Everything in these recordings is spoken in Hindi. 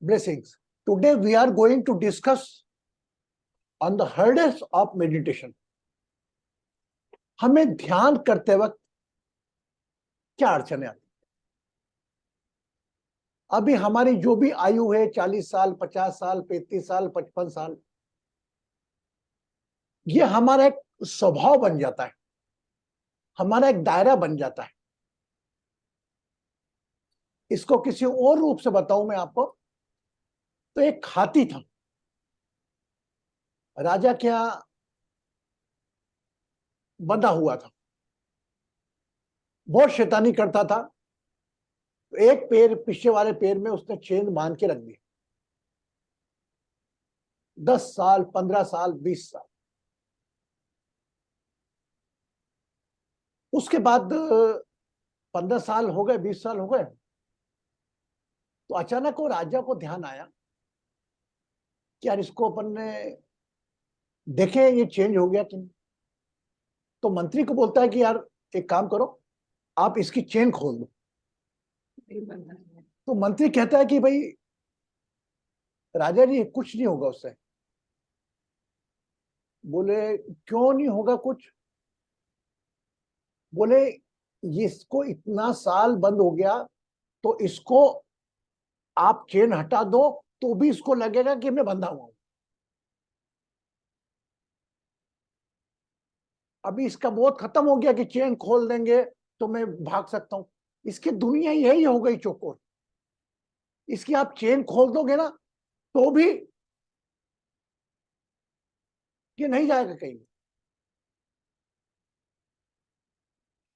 Blessings. Today we are going to discuss on the hurdles of meditation. हमें ध्यान करते वक्त क्या अड़चने आती? अभी हमारी जो भी आयु है 40 साल, 50 साल, 35 साल, 55 साल, ये हमारा एक स्वभाव बन जाता है, हमारा एक दायरा बन जाता है। इसको किसी और रूप से बताऊं मैं आपको, तो एक हाथी था, राजा के यहां बंधा हुआ था, बहुत शैतानी करता था। एक पैर, पीछे वाले पैर में उसने चेन बांध के रख दिया। 10 साल, 15 साल, 20 साल, उसके बाद 15 साल हो गए, 20 साल हो गए, तो अचानक वो राजा को ध्यान आया कि यार इसको अपन ने देखे ये चेंज हो गया कि नहीं। तो मंत्री को बोलता है कि यार एक काम करो, आप इसकी चेन खोल दो। तो मंत्री कहता है कि भाई राजा जी कुछ नहीं होगा उससे। बोले क्यों नहीं होगा कुछ? बोले इसको इतना साल बंद हो गया, तो इसको आप चेन हटा दो तो भी इसको लगेगा कि मैं बंधा हुआ हूं। अभी इसका बहुत खत्म हो गया कि चेन खोल देंगे तो मैं भाग सकता हूं। इसकी दुनिया यही हो गई चौकोर। इसकी आप चेन खोल दोगे ना तो भी ये नहीं जाएगा कहीं।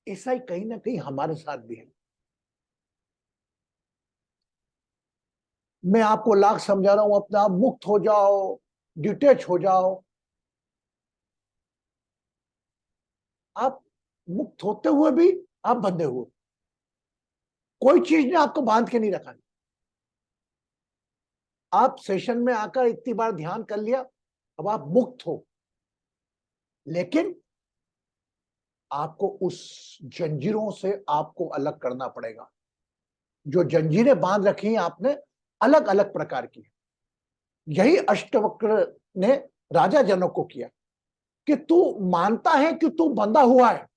ऐसा ही कहीं ना कहीं हमारे साथ भी है। मैं आपको लाख समझा रहा हूं, अपने आप मुक्त हो जाओ, डिटेच हो जाओ। आप मुक्त होते हुए भी आप बंधे हुए। कोई चीज ने आपको बांध के नहीं रखा। आप सेशन में आकर इतनी बार ध्यान कर लिया, अब आप मुक्त हो, लेकिन आपको उस जंजीरों से आपको अलग करना पड़ेगा। जो जंजीरें बांध रखी हैं आपने अलग अलग प्रकार की। यही अष्टवक्र ने राजा जनक को किया कि तू मानता है कि तू बंधा हुआ है,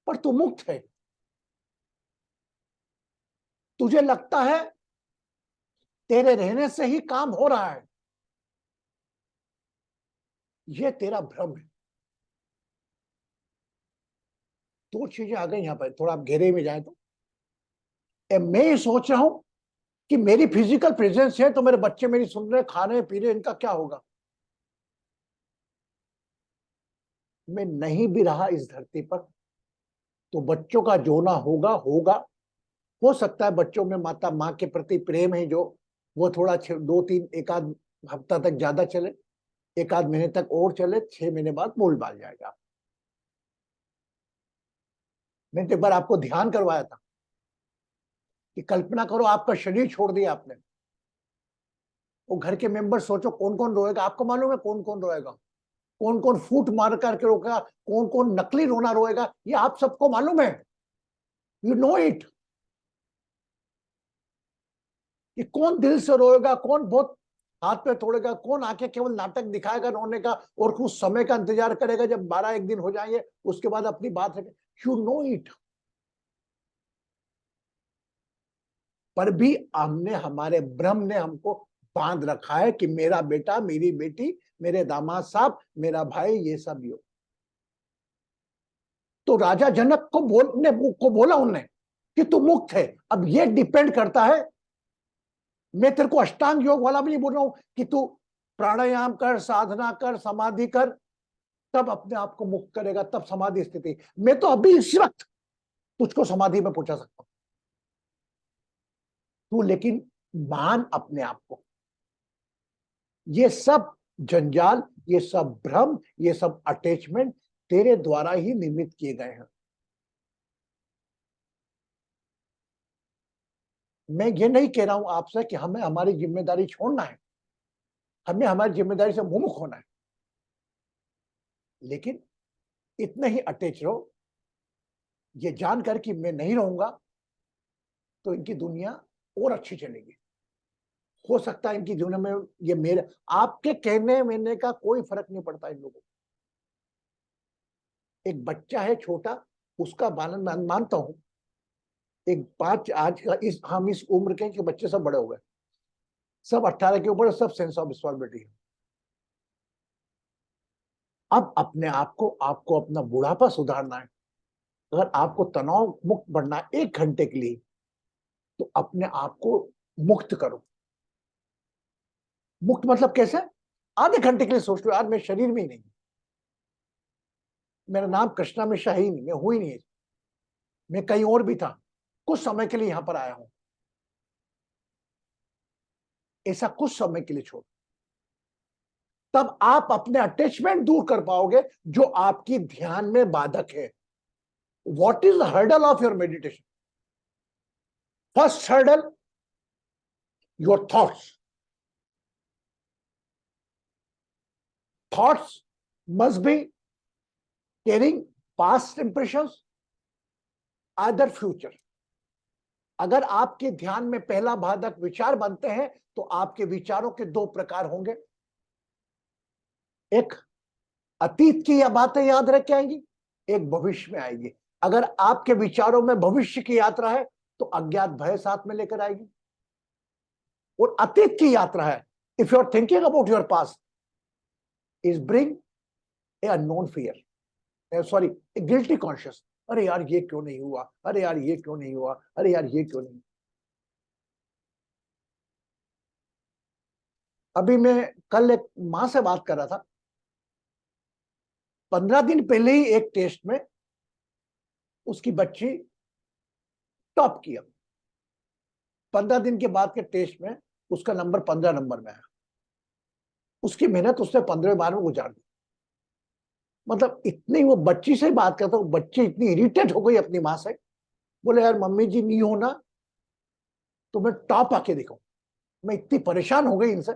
पर तू मुक्त है। तुझे लगता है तेरे रहने से ही काम हो रहा है, यह तेरा भ्रम है। दो चीजें आ गई यहां पर, थोड़ा आप गहरे में जाए तो मैं ये सोच रहा हूं कि मेरी फिजिकल प्रेजेंस है तो मेरे बच्चे मेरी सुन रहे, खा रहे, पी रहे, इनका क्या होगा? मैं नहीं भी रहा इस धरती पर तो बच्चों का जो ना होगा होगा। हो सकता है बच्चों में माता माँ के प्रति प्रेम है जो वो थोड़ा 2-3 एक आध हफ्ता तक ज्यादा चले, एक आध महीने तक और चले, 6 महीने बाद बोल बाल जाएगा। मैंने एक बार आपको ध्यान करवाया था कि कल्पना करो आपका शरीर छोड़ दिया आपने, वो घर के मेंबर सोचो कौन कौन रोएगा। आपको मालूम है कौन कौन रोएगा, कौन कौन फूट मार करके रोएगा, कौन कौन नकली रोना रोएगा, ये आप सबको मालूम है। यू नो इट कि कौन दिल से रोएगा, कौन बहुत हाथ पे तोड़ेगा, कौन आके केवल नाटक दिखाएगा रोने का और कुछ समय का इंतजार करेगा जब 12 दिन हो जाएंगे उसके बाद अपनी बात रखे। You know it. पर भी हमने, हमारे ब्रह्म ने हमको बांध रखा है कि मेरा बेटा, मेरी बेटी, मेरे दामाद साहब, मेरा भाई, ये सब यो। तो राजा जनक को बोला उनने कि तू मुक्त है। अब ये डिपेंड करता है, मैं तेरे को अष्टांग योग वाला भी नहीं बोल रहा हूं कि तू प्राणायाम कर, साधना कर, समाधि कर, तब अपने आप को मुक्त करेगा, तब समाधि स्थिति। मैं तो अभी इस वक्त तुझको समाधि में पहुंचा सकता हूं। तू लेकिन मान अपने आप को। ये सब जंजाल, ये सब भ्रम, ये सब अटैचमेंट तेरे द्वारा ही निर्मित किए गए हैं। मैं ये नहीं कह रहा हूं आपसे कि हमें हमारी जिम्मेदारी छोड़ना है, हमें हमारी जिम्मेदारी से मुमुख होना है, लेकिन इतने ही अटैच रहो, ये जानकर कि मैं नहीं रहूंगा तो इनकी दुनिया और अच्छी चलेगी। हो सकता है इनकी जीवन में ये मेरे आपके कहने मैंने का कोई फर्क नहीं पड़ता इन लोगों को। एक बच्चा है छोटा, उसका पालन मैं मानता हूं। एक पांच आज का हम इस उम्र के कि बच्चे सब बड़े हो गए, सब 18 के ऊपर, सब सेंस ऑफ रिस्पॉन्सिबिलिटी है। अब अपने आपको अपना बुढ़ापा सुधारना है। अगर आपको तनाव मुक्त बनना है 1 घंटे के लिए, तो अपने आप को मुक्त करो। मुक्त मतलब कैसे? आधे घंटे के लिए सोच लो यार मैं शरीर में ही नहीं, मेरा नाम कृष्णा मिश्रा ही नहीं, मैं हूं ही नहीं, मैं कहीं और भी था, कुछ समय के लिए यहां पर आया हूं। ऐसा कुछ समय के लिए छोड़, तब आप अपने अटैचमेंट दूर कर पाओगे जो आपकी ध्यान में बाधक है। What is the hurdle of your meditation? First hurdle, your thoughts. Thoughts must be carrying past impressions, either future. अगर आपके ध्यान में पहला बाधक विचार बनते हैं, तो आपके विचारों के 2 प्रकार होंगे। एक अतीत की या बातें याद रख के आएंगी, एक भविष्य में आएगी। अगर आपके विचारों में भविष्य की यात्रा है, तो अज्ञात भय साथ में लेकर आएगी। और अतीत की यात्रा है, if you are thinking about your past, is bring a unknown fear, sorry, a guilty conscious. अरे यार ये क्यों नहीं हुआ, अरे यार ये क्यों नहीं हुआ, अरे यार ये क्यों नहीं। अभी मैं कल एक मां से बात कर रहा था, 15 दिन पहले ही एक टेस्ट में उसकी बच्ची टॉप किया। 15 दिन के बाद के टेस्ट में उसका नंबर 15 नंबर में आया। उसकी मेहनत उसने 15वें बार में गुजार दी। मतलब इतनी वो बच्ची से बात करता, वो बच्ची इतनी इरिटेट हो गई अपनी मां से, बोले यार मम्मी जी नहीं होना तो मैं टॉप आके दिखाऊं। मैं इतनी परेशान हो गई इनसे।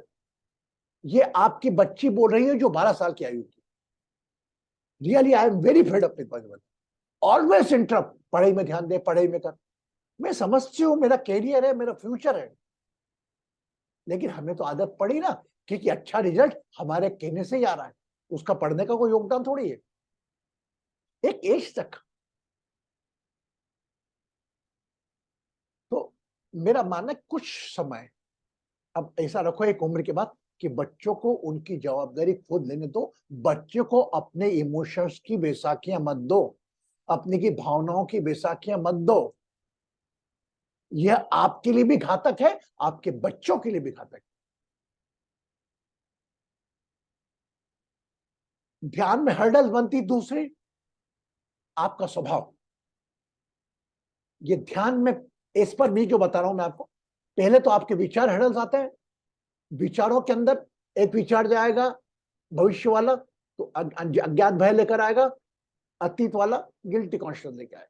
ये आपकी बच्ची बोल रही है जो 12 साल की आयु की। Really I am very fed up with always interrupt, पढ़ाई में ध्यान दे, पढ़ाई में कर। मैं समझती हूँ मेरा कैरियर है, मेरा फ्यूचर है, लेकिन हमें तो आदत पड़ी ना, क्योंकि अच्छा रिजल्ट हमारे कहने से ही आ रहा है, उसका पढ़ने का कोई योगदान थोड़ी है। एक एज तक तो मेरा मानना है कुछ समय, अब ऐसा रखो एक उम्र के बाद कि बच्चों को उनकी जवाबदारी खुद लेने दो। बच्चों को अपने इमोशंस की बैसाखियां मत दो, अपने की भावनाओं की बैसाखियां मत दो। यह आपके लिए भी घातक है, आपके बच्चों के लिए भी घातक है। ध्यान में हर्डल बनती दूसरी, आपका स्वभाव। ये ध्यान में, इस पर भी क्यों बता रहा हूं मैं आपको, पहले तो आपके विचार हर्डल्स आते हैं। विचारों के अंदर एक विचार जाएगा भविष्य वाला, तो अज्ञात भय लेकर आएगा। अतीत वाला गिल्टी कॉन्शियस लेकर आएगा।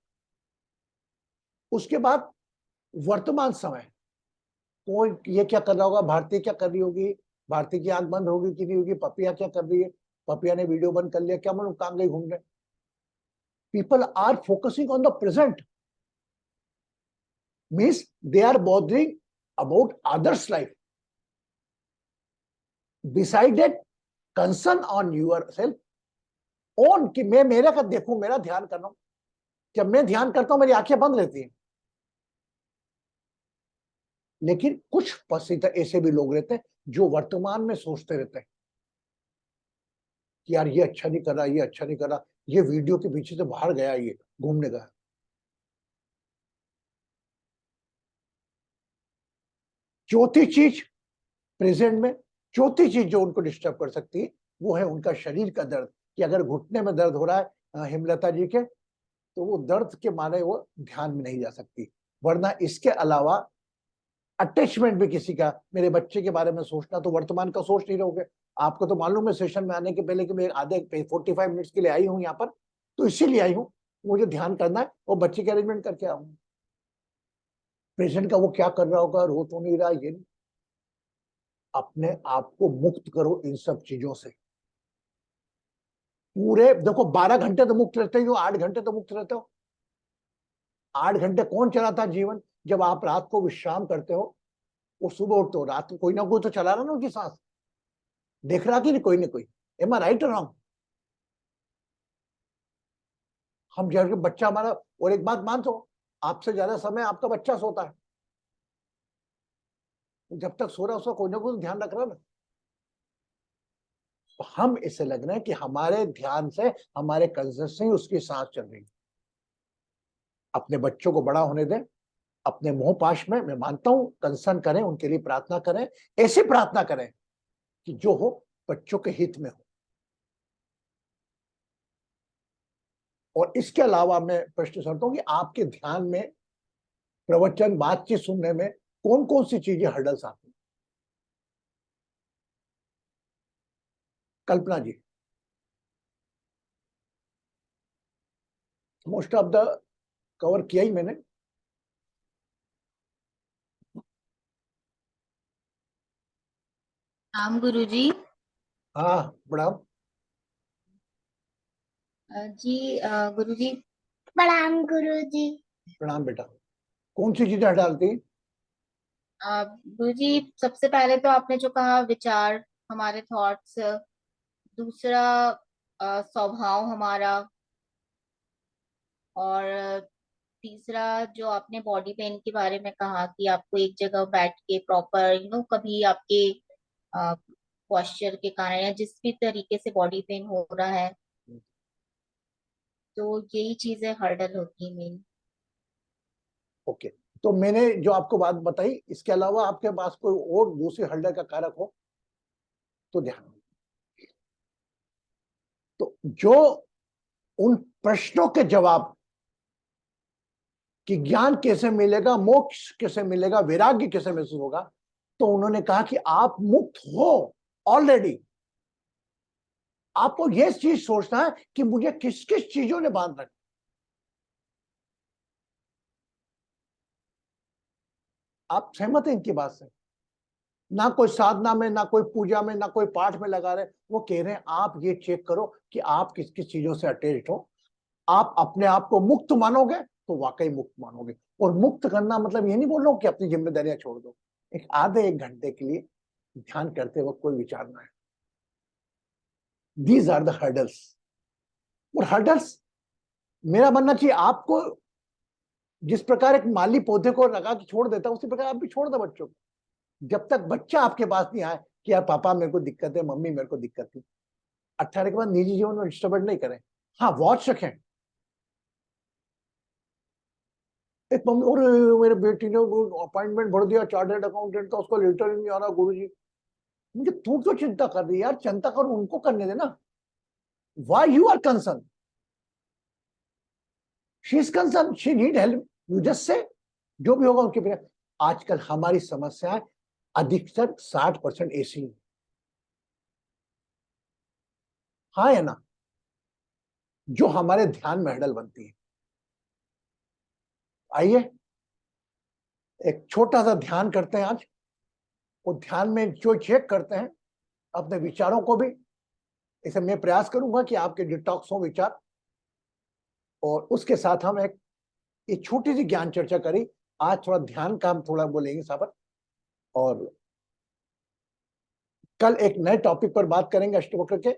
उसके बाद वर्तमान समय, कौन ये क्या कर रहा होगा, भारती क्या कर रही होगी, भारती की आंख बंद होगी कि नहीं होगी, पपिया क्या कर रही है, पपिया ने वीडियो बंद कर लिया, क्या मालूम कहां गई घूमने। People are focusing on the present, means they are bothering about others life, decided concern on yourself, on कि मैं मेरे का देखूं, मेरा ध्यान कर रहा हूं। जब मैं ध्यान करता हूं मेरी आंखें बंद रहती हैं। लेकिन कुछ पसीदा ऐसे भी लोग रहते हैं जो वर्तमान में सोचते रहते हैं कि यार ये अच्छा नहीं कर रहा, ये अच्छा नहीं कर रहा, ये वीडियो के पीछे से बाहर गया, ये घूमने गया। चौथी चीज प्रेजेंट में, चौथी चीज जो उनको डिस्टर्ब कर सकती है, वो है उनका शरीर का दर्द। कि अगर घुटने में दर्द हो रहा है हेमलता जी के, तो वो दर्द के मारे वो ध्यान में नहीं जा सकती। वरना इसके अलावा अटैचमेंट भी किसी का, मेरे बच्चे के बारे में सोचना, तो वर्तमान का सोच नहीं रहोगे। आपको तो मालूम है सेशन में आने के पहले कि मैं आधे 45 मिनट्स के लिए आई हूँ यहाँ पर, तो इसीलिए आई हूँ, मुझे ध्यान करना है और बच्चे के अरेंजमेंट करके आऊंगा। पेशेंट का वो क्या कर रहा होगा, रो तो नहीं रहा, ये नहीं। अपने आप को मुक्त करो इन सब चीजों से। पूरे देखो 12 घंटे तो मुक्त रहते हो, 8 घंटे तो मुक्त रहते हो। 8 घंटे कौन चलाता जीवन? जब आप रात को विश्राम करते हो, वो सुबह उठते हो, रात को कोई ना कोई तो चला रहा ना उनकी सांस, देख रहा कि नहीं कोई ना कोई। एम आई राइट और रॉन्ग? हम जब बच्चा हमारा, और एक बात मानते हो, आपसे ज्यादा समय आपका बच्चा सोता है, जब तक सो रहा है उसका कोई ना कोई तो ध्यान रख रहा है ना। तो हम इसे लग रहे हैं कि हमारे ध्यान से, हमारे कंसर्न से ही उसकी सांस चल रही है। अपने बच्चों को बड़ा होने दें, अपने मोह पाश में, मैं मानता हूं कंसर्न करें, उनके लिए प्रार्थना करें, ऐसी प्रार्थना करें कि जो हो बच्चों के हित में हो। और इसके अलावा मैं प्रश्न करता हूं कि आपके ध्यान में, प्रवचन, बातचीत सुनने में कौन कौन सी चीजें हर्डल्स आती हैं? कल्पना जी। मोस्ट ऑफ द कवर किया ही मैंने। राम गुरुजी। हाँ बड़ा। जी गुरुजी। प्रणाम गुरुजी। प्रणाम बेटा। कौन सी चीजें हटाती? गुरुजी, सबसे पहले तो आपने जो कहा विचार, हमारे थॉट्स। दूसरा स्वभाव हमारा। और तीसरा जो आपने बॉडी पेन के बारे में कहा कि आपको एक जगह बैठ के प्रॉपर कभी आपके पोस्चर के कारण या जिस भी तरीके से बॉडी पेन हो रहा है, तो यही चीजें हर्डल होती है मेन। ओके। तो मैंने जो आपको बात बताई, इसके अलावा आपके पास कोई और दूसरी हर्डल का कारक हो तो ध्यान। तो जो उन प्रश्नों के जवाब कि ज्ञान कैसे मिलेगा, मोक्ष कैसे मिलेगा, वैराग्य कैसे महसूस होगा, तो उन्होंने कहा कि आप मुक्त हो ऑलरेडी। आपको यह चीज सोचना है कि मुझे किस किस चीजों ने बांध रखा। आप सहमत हैं इनकी बात से? ना कोई साधना में, ना कोई पूजा में, ना कोई पाठ में लगा रहे, वो कह रहे हैं आप ये चेक करो कि आप किस किस चीजों से अटैच्ड हो। आप अपने आप को मुक्त मानोगे तो वाकई मुक्त मानोगे। और मुक्त करना मतलब ये नहीं बोल रहा हूं कि अपनी जिम्मेदारियां छोड़ दो। एक आधे एक घंटे के लिए ध्यान करते वक्त कोई विचार ना है। These are the hurdles. और हर्डल्स, मेरा मानना चाहिए आपको, जिस प्रकार एक माली पौधे को लगा के छोड़ देता है, उसी प्रकार आप भी छोड़ दो बच्चों को। जब तक बच्चा आपके पास नहीं आए कि यार पापा मेरे को दिक्कत है, मम्मी मेरे को दिक्कत थी, 18 के बाद निजी जीवन में डिस्टर्ब नहीं करें। हाँ, वॉच रखें। एक मम्मी, और मेरे बेटी ने अपॉइंटमेंट भर दिया चार्टर्ड अकाउंटेंट का, उसका लेटर ही नहीं आ रहा गुरुजी। मुझे तू क्यों चिंता कर रही है यार? चिंता करो, उनको करने देना। Why you are concern? She is concern, she need help, you just say. जो भी होगा उनके बिना। आजकल हमारी समस्याएं अधिकतर 60% ऐसी हैं। हाँ या ना? जो हमारे ध्यान में हडल बनती है। आइए एक छोटा सा ध्यान करते हैं आज। और ध्यान में जो चेक करते हैं अपने विचारों को भी, इसे मैं प्रयास करूंगा कि आपके डिटॉक्स हो विचार। और उसके साथ हम एक छोटी सी ज्ञान चर्चा करी। आज थोड़ा ध्यान का हम थोड़ा बोलेंगे साबर। और कल एक नए टॉपिक पर बात करेंगे अष्टवक्र के।